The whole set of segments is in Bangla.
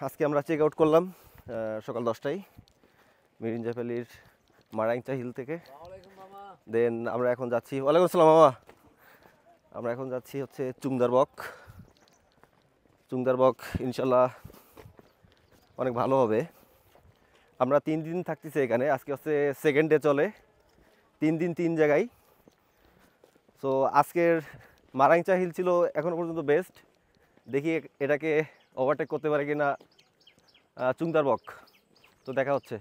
আজকে আমরা চেক আউট করলাম সকাল 10টায় মিরিঞ্জা ভ্যালির মারাংচা হিল থেকে। দেন আমরা এখন যাচ্ছি, ওয়ালাইকুম আসসালাম মামা, আমরা এখন যাচ্ছি হচ্ছে চুংদারবক। ইনশাল্লাহ অনেক ভালো হবে। আমরা 3 দিন থাকতেছি এখানে, আজকে হচ্ছে সেকেন্ড ডে চলে, 3 দিন 3 জায়গায়। সো আজকের মারাংচা হিল ছিল এখনও পর্যন্ত বেস্ট, দেখি এটাকে ওভারটেক করতে পারে কিনা চুংদারবক। তো দেখা হচ্ছে।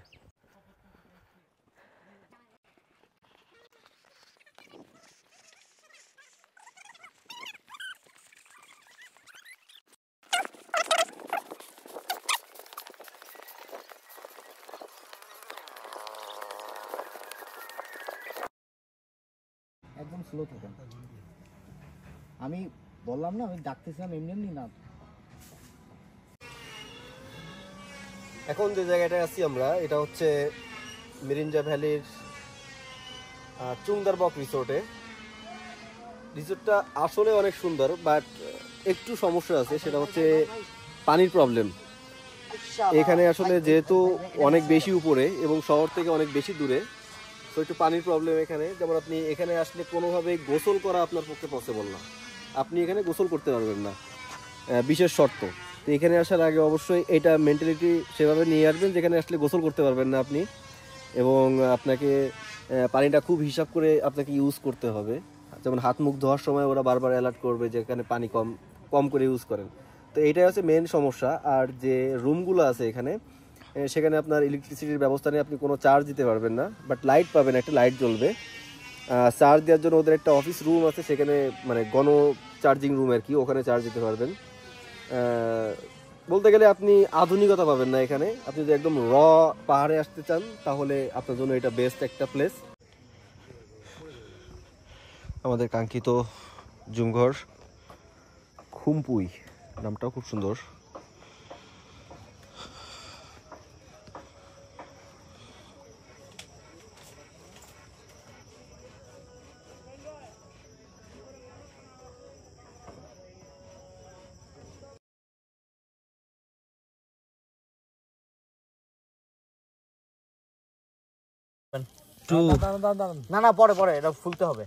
একদম স্লো থাকেন। আমি বললাম না, আমি ডাকতেছিলাম এমনি এমনি না। এখন যে জায়গাটায় আছি আমরা, এটা হচ্ছে মিরিঞ্জা ভ্যালির চুংদারবক রিসোর্টে। রিসোর্টটা আসলে অনেক সুন্দর, বাট একটু সমস্যা আছে, সেটা হচ্ছে পানির প্রবলেম। এখানে আসলে যেহেতু অনেক বেশি উপরে এবং শহর থেকে অনেক বেশি দূরে, তো একটু পানির প্রবলেম এখানে। যেমন আপনি এখানে আসলে কোনোভাবেই গোসল করা আপনার পক্ষে পসিবল না, আপনি এখানে গোসল করতে পারবেন না, বিশেষ শর্ত। তো এখানে আসার আগে অবশ্যই এটা মেন্টালিটি সেভাবে নিয়ে আসবেন যেখানে আসলে গোসল করতে পারবেন না আপনি, এবং আপনাকে পানিটা খুব হিসাব করে আপনাকে ইউজ করতে হবে। যেমন হাত মুখ ধোয়ার সময় ওরা বারবার অ্যালার্ট করবে যে এখানে পানি কম কম করে ইউজ করেন। তো এইটাই হচ্ছে মেন সমস্যা। আর যে রুমগুলো আছে এখানে, সেখানে আপনার ইলেকট্রিসিটির ব্যবস্থা নেই, আপনি কোনো চার্জ দিতে পারবেন না, বাট লাইট পাবেন, একটা লাইট জ্বলবে। চার্জ দেওয়ার জন্য ওদের একটা অফিস রুম আছে, সেখানে মানে গণ চার্জিং রুম আর কি, ওখানে চার্জ দিতে পারবেন। বলতে গেলে আপনি আধুনিকতা পাবেন না এখানে। আপনি যদি একদম পাহাড়ে আসতে চান তাহলে আপনার জন্য এটা বেস্ট একটা প্লেস। আমাদের কাঙ্ক্ষিত জুমঘর, খুমপুই নামটাও খুব সুন্দর। না না, পরে এটা ফুলতে হবে।